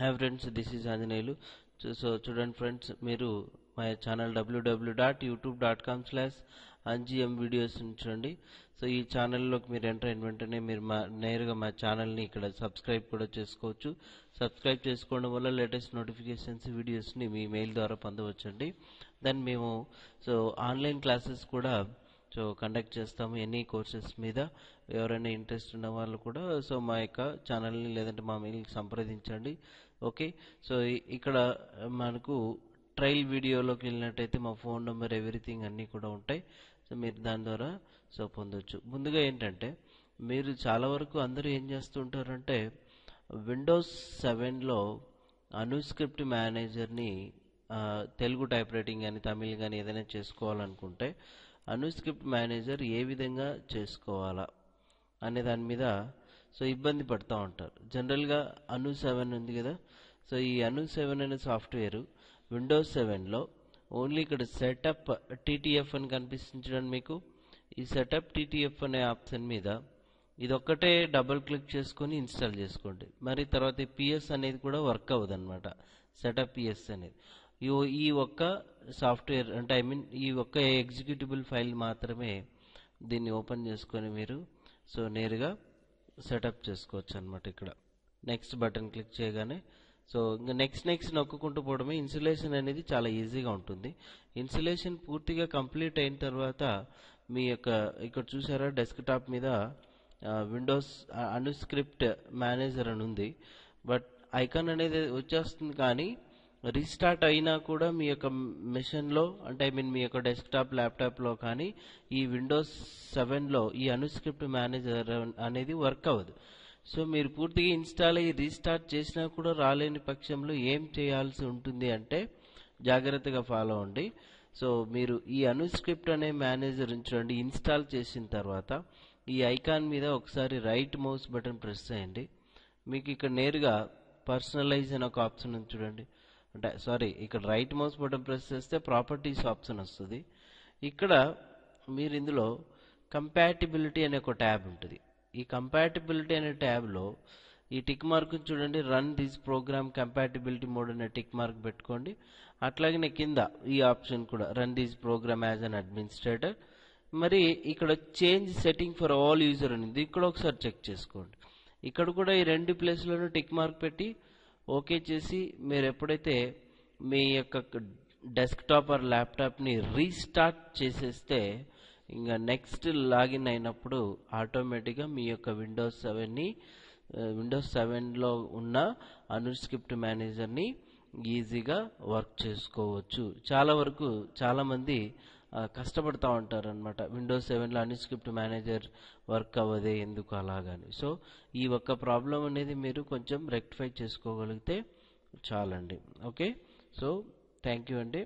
Hi friends, this is Anjaneyulu. So చూడండి friends, మీరు మా ఛానల్ www.youtube.com/angm videos చూడండి. సో ఈ ఛానల్లోకి మీరు ఎంటర్ అయిన వెంటనే మీరు నేరుగా మా ఛానల్ని ఇక్కడ సబ్స్క్రైబ్ కూడా చేసుకోవచ్చు. సబ్స్క్రైబ్ చేసుకోవడం వల్ల లేటెస్ట్ నోటిఫికేషన్స్ వీడియోస్ని మీ మెయిల్ ద్వారా పొందవచ్చండి. దెన్ మేము ఆన్లైన్ క్లాసెస్ కూడా కండక్ట్ చేస్తాము. ఎనీ కోర్సెస్ మీద ఎవరైనా ఇంట్రెస్ట్ ఉన్న వాళ్ళు కూడా మా యొక్క ఛానల్ని లేదంటే మా మెయిల్కి సంప్రదించండి. ఓకే, సో ఇక్కడ మనకు ట్రయల్ వీడియోలోకి వెళ్ళినట్టయితే మా ఫోన్ నెంబర్ ఎవ్రీథింగ్ అన్నీ కూడా ఉంటాయి. సో మీరు దాని ద్వారా పొందొచ్చు. ముందుగా ఏంటంటే, మీరు చాలా వరకు అందరూ ఏం చేస్తుంటారంటే, విండోస్ 7లో అనుస్క్రిప్ట్ మేనేజర్ని తెలుగు టైప్ రైటింగ్ కానీ తమిళ్ కానీ ఏదైనా చేసుకోవాలనుకుంటే అనుస్క్రిప్ట్ మేనేజర్ ఏ విధంగా చేసుకోవాలా అనే దాని మీద ఇబ్బంది పడుతూ ఉంటారు. జనరల్గా అను 7 ఉంది కదా. సో ఈ అను 7 అనే సాఫ్ట్వేర్ విండోస్ 7లో ఓన్లీ ఇక్కడ సెటప్ టీటీఎఫ్ అని కనిపిస్తుంది మీకు. ఈ సెటప్ టీటీఎఫ్ అనే ఆప్షన్ మీద ఇదొక్కటే డబుల్ క్లిక్ చేసుకొని ఇన్స్టాల్ చేసుకోండి. మరి తర్వాత పిఎస్ అనేది కూడా వర్క్ అవ్వదు అనమాట. సెటప్ పిఎస్ అనేది ఈ ఒక్క సాఫ్ట్వేర్ అంటే ఈ ఒక్క ఎగ్జిక్యూటిబుల్ ఫైల్ మాత్రమే దీన్ని ఓపెన్ చేసుకొని మీరు నేరుగా సెటప్ చేసుకోవచ్చు అనమాట. ఇక్కడ నెక్స్ట్ బటన్ క్లిక్ చేయగానే ఇంకా నెక్స్ట్ నొక్కుంటూ పోవడమే. ఇన్స్టలేషన్ అనేది చాలా ఈజీగా ఉంటుంది. ఇన్స్టలేషన్ పూర్తిగా కంప్లీట్ అయిన తర్వాత మీ యొక్క ఇక్కడ చూసారా డెస్క్టాప్ మీద విండోస్ అనుస్క్రిప్ట్ మేనేజర్ అని ఉంది. బట్ ఐకాన్ అనేది వచ్చేస్తుంది, కానీ రీస్టార్ట్ అయినా కూడా మీ యొక్క మెషిన్లో అంటే మీ యొక్క డెస్క్టాప్ ల్యాప్టాప్లో కానీ ఈ విండోస్ 7లో ఈ అనుస్క్రిప్ట్ మేనేజర్ అనేది వర్క్ అవ్వదు. సో మీరు పూర్తిగా ఇన్స్టాల్ అయ్యి రీస్టార్ట్ చేసినా కూడా రాలేని పక్షంలో ఏం చేయాల్సి ఉంటుంది అంటే జాగ్రత్తగా ఫాలో అవ్వండి. సో మీరు ఈ అనుస్క్రిప్ట్ అనే మేనేజర్ చూడండి, ఇన్స్టాల్ చేసిన తర్వాత ఈ ఐకాన్ మీద ఒకసారి రైట్ మౌస్ బటన్ ప్రెస్ చేయండి. మీకు ఇక్కడ నేరుగా పర్సనలైజ్ అనే ఒక ఆప్షన్ ఉంది చూడండి. అంటే ఇక్కడ రైట్ మౌస్ బటన్ ప్రెస్ చేస్తే ప్రాపర్టీస్ ఆప్షన్ వస్తుంది. ఇక్కడ మీరు ఇందులో కంపాటిబిలిటీ అనే ఒక ట్యాబ్ ఉంటుంది. ఈ కంపాటిబిలిటీ అనే ట్యాబ్లో ఈ టిక్ మార్క్ చూడండి, run this program compatibility mode అనే టిక్ మార్క్ పెట్టుకోండి. అట్లాగే కింద ఈ ఆప్షన్ కూడా run this program as an administrator. మరి ఇక్కడ change setting for all user అనేది ఇక్కడ ఒకసారి చెక్ చేసుకోండి. ఇక్కడ కూడా ఈ రెండు ప్లేస్లను టిక్ మార్క్ పెట్టి ఓకే చేసి మీరు ఎప్పుడైతే మీ యొక్క డెస్క్టాప్ ఆర్ ల్యాప్టాప్ని రీస్టార్ట్ చేసేస్తే ఇంకా నెక్స్ట్ లాగిన్ అయినప్పుడు ఆటోమేటిక్గా మీ యొక్క విండోస్ 7లో ఉన్న అనుస్క్రిప్ట్ మేనేజర్ని ఈజీగా వర్క్ చేసుకోవచ్చు. చాలామంది కష్టపడుతూ ఉంటారు అనమాట, విండోస్ 7లో అనుస్క్రిప్ట్ మేనేజర్ వర్క్ అవ్వదే ఎందుకు అలాగని. సో ఈ ఒక్క ప్రాబ్లం అనేది మీరు కొంచెం రెక్టిఫై చేసుకోగలిగితే చాలండి. ఓకే, సో థ్యాంక్ యూ అండి.